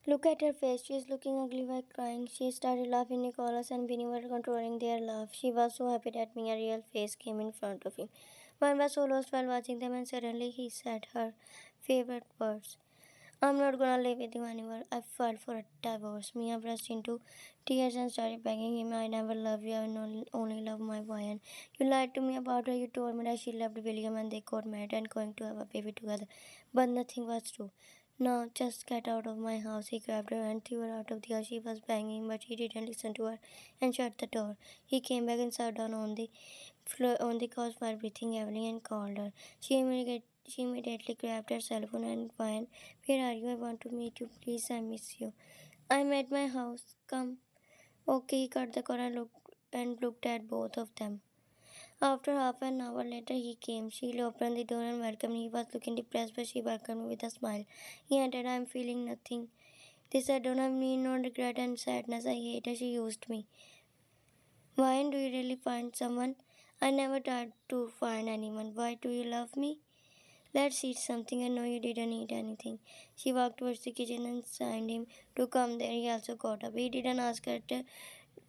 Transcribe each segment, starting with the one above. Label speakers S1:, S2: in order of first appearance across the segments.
S1: Look at her face. She is looking ugly while crying. She started laughing. Nicholas and Vinny were controlling their laugh. She was so happy that Mia's real face came in front of him. One was so lost while watching them, and suddenly he said her favorite words. I'm not gonna live with you anymore. I filed for a divorce. Mia burst into tears and started begging him, I never loved you. I only love my boy. And you lied to me about her. You told me that she loved William and they got married and going to have a baby together. But nothing was true. No, just get out of my house. He grabbed her and threw her out of the house. She was banging, but he didn't listen to her and shut the door. He came back and sat down on the floor on the couch while breathing heavily and called her. She immediately grabbed her cell phone and whined, where are you? I want to meet you. Please, I miss you. I'm at my house. Come. Okay, he cut the call and looked at both of them. After half an hour later, he came. She opened the door and welcomed him. He was looking depressed, but she welcomed him with a smile. He entered. I'm feeling nothing. This I don't have need no regret and sadness. I hate her. She used me. Why do you really find someone? I never tried to find anyone. Why do you love me? Let's eat something. I know you didn't eat anything. She walked towards the kitchen and signed him to come there. He also got up. He didn't ask her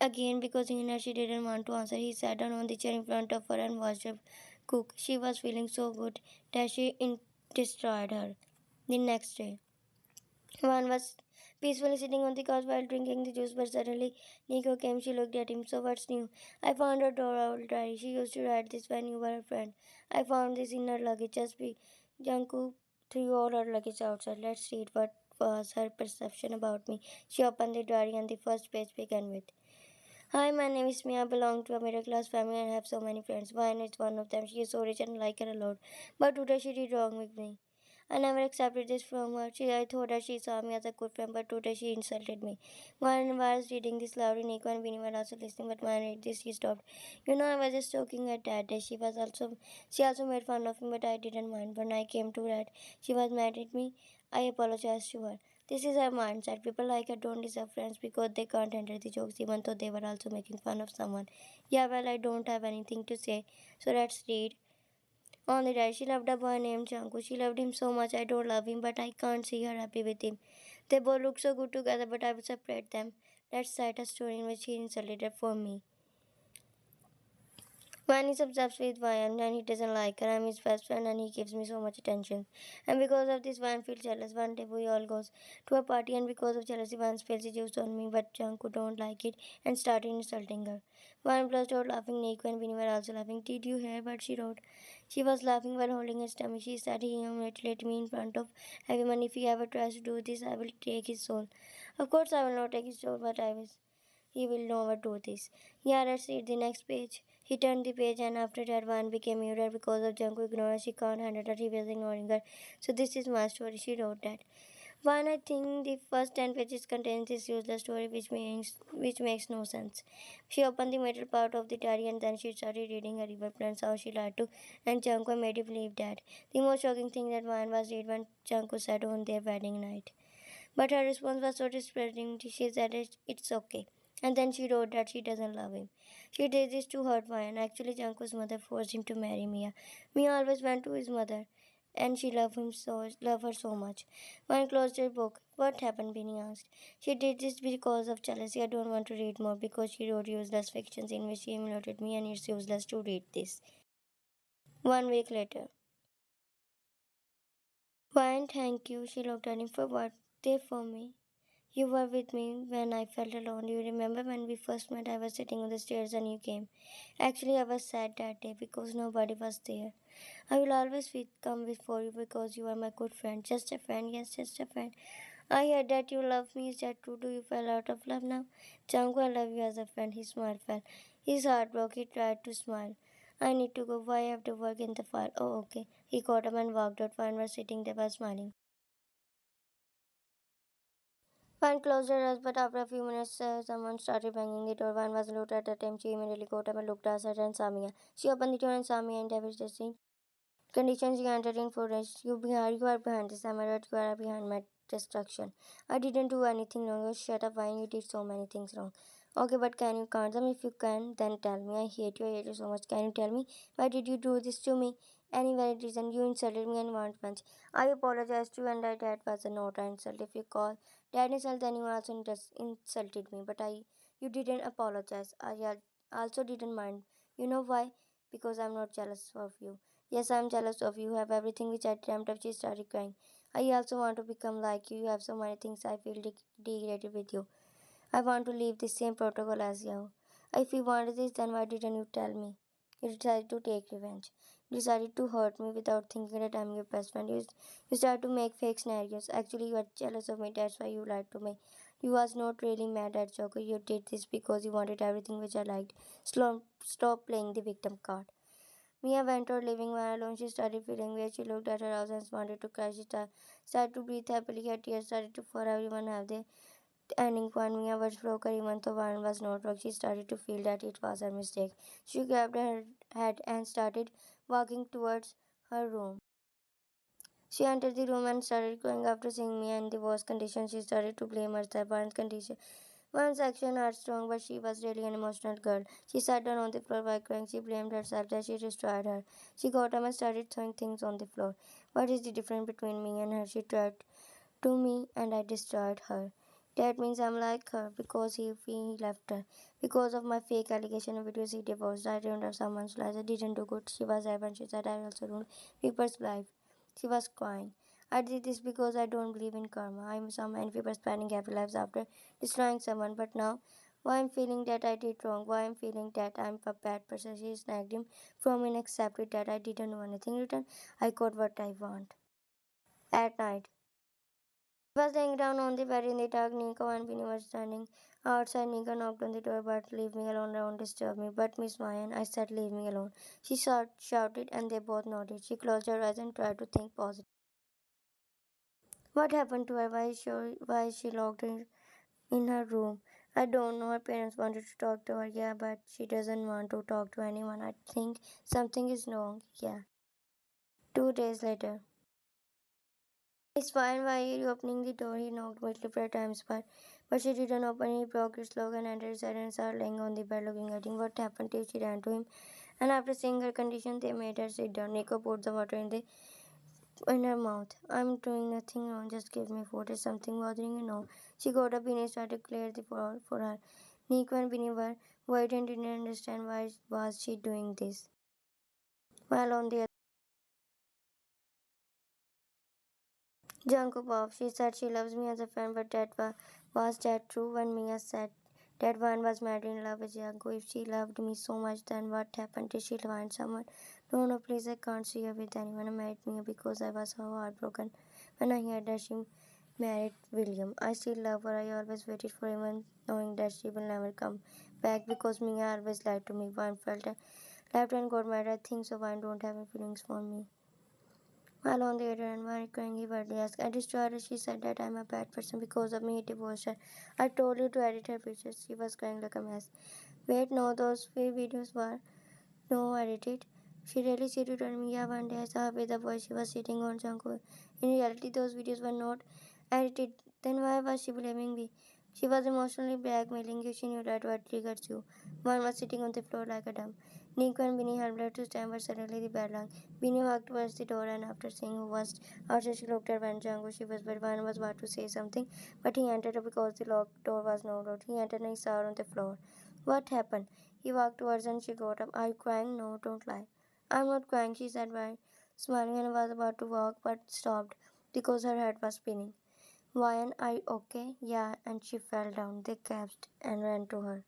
S1: again because he knew she didn't want to answer. He sat down on the chair in front of her and watched her cook. She was feeling so good that destroyed her. The next day, Juan was peacefully sitting on the couch while drinking the juice, but suddenly Nico came. She looked at him. So what's new? I found her old diary. She used to write this when you were her friend. I found this in her luggage. Just be Jungkook threw all her luggage outside. Let's read what was her perception about me. She opened the diary and the first page began with, Hi, my name is Mia. I belong to a middle class family and have so many friends. Vine is one of them. She is so rich and I like her a lot. But today she did wrong with me. I never accepted this from her. I thought that she saw me as a good friend, but today she insulted me. When I was reading this loudly, Nico and Vinny were also listening, but when I read this, she stopped. I was just joking at that day. She also made fun of me, but I didn't mind. When I came to that, she was mad at me. I apologized to her. This is her mindset. People like her don't deserve friends because they can't handle the jokes, even though they were also making fun of someone. Yeah, well, I don't have anything to say, so let's read. On the right, she loved a boy named Jungkook. She loved him so much. I don't love him, but I can't see her happy with him. They both look so good together, but I will separate them. Let's write a story in which he insulted her for me. Van is obsessed with Vian and he doesn't like her. I'm his best friend and he gives me so much attention. And because of this, Van feels jealous. One day we all goes to a party and because of jealousy, Van spills the juice on me, but Jungkook don't like it and started insulting her. Van burst out laughing. Nico and Vinny were also laughing. Did you hear what she wrote? She was laughing while holding her stomach. She said he humiliated me in front of everyone. If he ever tries to do this, I will take his soul. Of course, I will not take his soul, but I will. He will never do this. Yeah, let's read the next page. He turned the page and after that one became muted because of Jungkook ignorance. She can't handle that he was ignoring her. So this is my story. She wrote that. One, I think the first 10 pages contains this useless story which makes no sense. She opened the middle part of the diary and then she started reading her river plans how she lied to and Jungkook made it believe that. The most shocking thing that one was read when Jungkook said on their wedding night. But her response was so dispiriting. She said it's okay. And then she wrote that she doesn't love him. She did this to hurt Ryan. Actually, Janko's mother forced him to marry Mia. Mia always went to his mother, and she loved her so much. Ryan closed her book. What happened? Benny asked. She did this because of jealousy. I don't want to read more because she wrote useless fictions in which she humiliated me, and it's useless to read this. 1 week later. Ryan, thank you. She looked at him for what they for me. You were with me when I felt alone. You remember when we first met, I was sitting on the stairs and you came. Actually, I was sad that day because nobody was there. I will always come before you because you are my good friend. Just a friend, yes, just a friend. I heard that you love me. Is that true? Do you fell out of love now? Jango, I love you as a friend. His smile fell. His heart broke. He tried to smile. I need to go. Why I have to work in the fire? Oh, okay. He got up and walked out. Fine was sitting there was smiling. Van closed her eyes, but after a few minutes, someone started banging the door. Van was looked at the time. She immediately got up and looked outside and saw Mia. She opened the door and saw Mia in devastating condition. She entered in furious. You are behind this. Am I right? You are behind my destruction. I didn't do anything wrong. You shut up, Van. You did so many things wrong. Okay, but can you count them? If you can, then tell me. I hate you so much. Can you tell me? Why did you do this to me? any valid reason. You insulted me and want much. I apologized to you and that was a not an insult. If you call that insult, then you also insulted me. But you didn't apologize. Also didn't mind. You know why? Because I'm not jealous of you. Yes, I'm jealous of you. You have everything which I dreamt of. She started crying. I also want to become like you. You have so many things. I feel degraded with you. I want to leave the same protocol as you. If you wanted this, then why didn't you tell me? You decided to take revenge. You decided to hurt me without thinking that I'm your best friend. You started to make fake scenarios. Actually, you are jealous of me. That's why you lied to me. You was not really mad at Joko. You did this because you wanted everything which I liked. Stop playing the victim card. Mia went out living while alone. She started feeling weird. She looked at her house and wanted to cry. She started to breathe happily. Her tears started to fall. Everyone have their ending point. Mia was broke her even though one was not wrong. She started to feel that it was her mistake. She grabbed her head and started walking towards her room. She entered the room and started crying after seeing Mia in the worst condition. She started to blame herself. One's condition, one's action are strong, but she was really an emotional girl. She sat down on the floor while crying. She blamed herself that she destroyed her. She got up and started throwing things on the floor. What is the difference between me and her? She tried to me and I destroyed her. That means I'm like her because he left her. Because of my fake allegation and videos he divorced. I ruined her someone's life. I didn't do good. She was there when she said I also ruined people's life. She was crying. I did this because I don't believe in karma. I saw many people spending happy lives after destroying someone, but now why I'm feeling that I did wrong, why I'm feeling that I'm a bad person. She snagged him from me and accepted that I didn't do anything in return. I got what I want. At night. He was laying down on the bed in the dark. Nico and Vinny were standing outside. Nico knocked on the door, but leave me alone, don't disturb me. But Miss Mayan, I said, leave me alone. She shouted, and they both nodded. She closed her eyes and tried to think positive. What happened to her? Why is she locked in her room? I don't know. Her parents wanted to talk to her, yeah, but she doesn't want to talk to anyone. I think something is wrong, yeah. 2 days later. It's fine. Why are you opening the door? He knocked multiple times, but she didn't open. He broke its lock and entered inside and started laying on the bed looking at him. What happened till she ran to him? And after seeing her condition, they made her sit down. Nico poured the water in her mouth. I'm doing nothing wrong. Just give me food. Is something bothering you? No. She got up. Binny started to clear the floor for her. Nico and Binny were worried and didn't understand why was she doing this. While on the Jungkook off. She said she loves me as a friend, but was that true when Mia said that one was madly in love with Jungkook? If she loved me so much, then what happened? Did she find someone? No, no, please, I can't see her with anyone. I married Mia because I was so heartbroken when I heard that she married William. I still love her. I always waited for him, knowing that she will never come back because Mia always lied to me. One felt left and got married. I think so. One don't have any feelings for me. While on the other hand, while crying, he badly asked, I destroyed her. She said that I'm a bad person because of me. He divorced her. I told you to edit her pictures. She was crying like a mess. Wait, no, those few videos were no edited. She really cheated on me. Yeah, one day I saw her with a boy. She was sitting on Jungkook. In reality, those videos were not edited. Then why was she blaming me? She was emotionally blackmailing you. She knew that what triggers you. One was sitting on the floor like a dumb. Nico and Binny helped her to stand, but suddenly the bell rang. Binny walked towards the door, and after seeing who was outside, she looked at Van Django. She whispered. Van was about to say something, but he entered because the locked door was not locked. He entered and he saw her on the floor. What happened? He walked towards her and she got up. Are you crying? No, don't lie. I'm not crying, she said while smiling and was about to walk but stopped because her head was spinning. Ryan, are you okay? Yeah, and she fell down. They gasped and ran to her.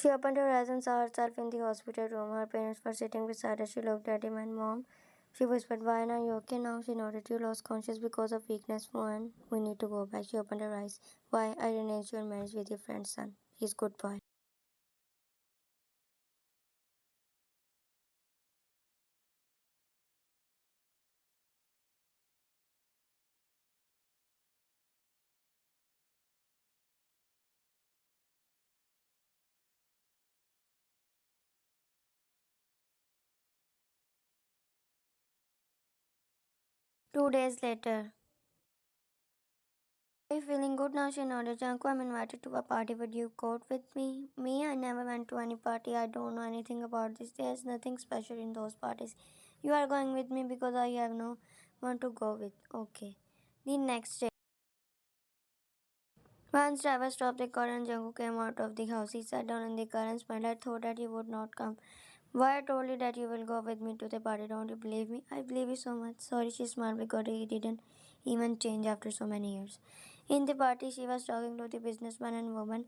S1: She opened her eyes and saw herself in the hospital room. Her parents were sitting beside her. She looked at him and Mom. She whispered, Ryan, are you okay now? She nodded. You lost conscious because of weakness, Ryan. We need to go back. She opened her eyes. Why? I arranged your marriage with your friend's son. He's good boy. Two days later. Are you feeling good now? She nodded. Jungkook, I'm invited to a party. Would you go with me? Me? I never went to any party. I don't know anything about this. There's nothing special in those parties. You are going with me because I have no one to go with. Okay. The next day. Once driver stopped the car and Jungkook came out of the house. He sat down in the car and smiled. I thought that you would not come. Why I told you that you will go with me to the party. Don't you believe me? I believe you so much. Sorry, she smiled because he didn't even change after so many years. In the party, she was talking to the businessman and woman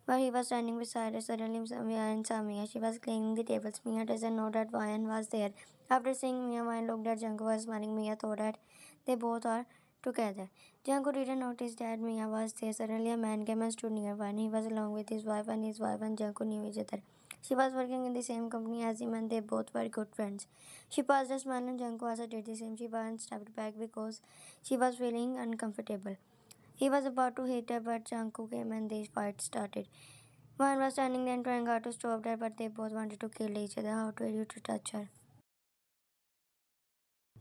S1: while he was standing beside her. Suddenly, Vian saw Mia. She was cleaning the tables. Mia doesn't know that Vian was there. After seeing Mia, Vian looked at Jungkook was smiling. Mia thought that they both are together. Jungkook didn't notice that Mia was there. Suddenly, a man came and stood near Vian. He was along with his wife and Jungkook knew each other. She was working in the same company as him and they both were good friends. She paused a smile and Jungkook also did the same. She once stepped back because she was feeling uncomfortable. He was about to hit her but Jungkook came and the fight started. One was standing there and trying hard to stop her but they both wanted to kill each other. How dare you to touch her?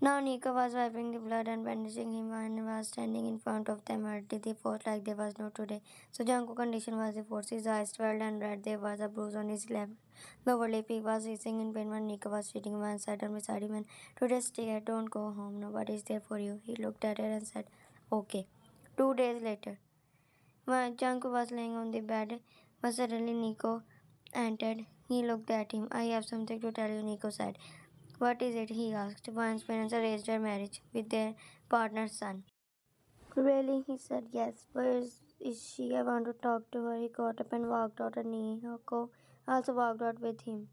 S1: Now Nico was wiping the blood and bandaging him and was standing in front of them already. They fought like there was no today. So Jungkook's condition was the force. His eyes swelled and red. There was a bruise on his left lower lip. He was hissing in pain when Nico was sitting one side on beside him and today stay here. Don't go home. Nobody is there for you. He looked at her and said, okay. 2 days later, when Jungkook was laying on the bed, but suddenly Nico entered. He looked at him. I have something to tell you, Nico said. What is it? He asked. One's parents arranged her marriage with their partner's son. Really? He said yes. Where is she? I want to talk to her. He got up and walked out and Nihoko also walked out with him.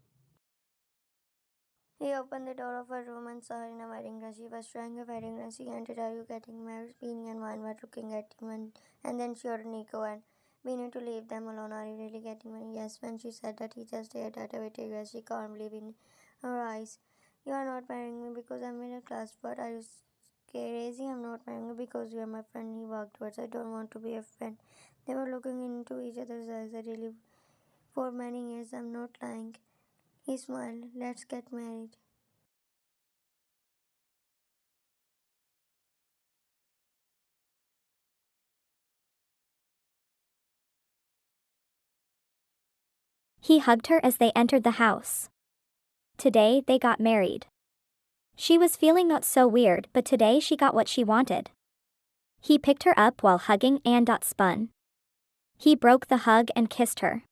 S1: He opened the door of her room and saw her in a wedding dress. She was trying a wedding dress. He entered. Are you getting married? Beanie and Wine were looking at him and then she ordered Nico and Beanie to leave them alone. Are you really getting married? Yes. When she said that, he just stared at her with tears. She can't believe in her eyes. You are not marrying me because I'm middle class, but are you crazy? I'm not marrying you because you are my friend. He walked towards. I don't want to be a friend. They were looking into each other's eyes. I really, for many years, I'm not lying. He smiled. Let's get married.
S2: He hugged her as they entered the house. Today, they got married. She was feeling not so weird, but today she got what she wanted. He picked her up while hugging and spun. He broke the hug and kissed her.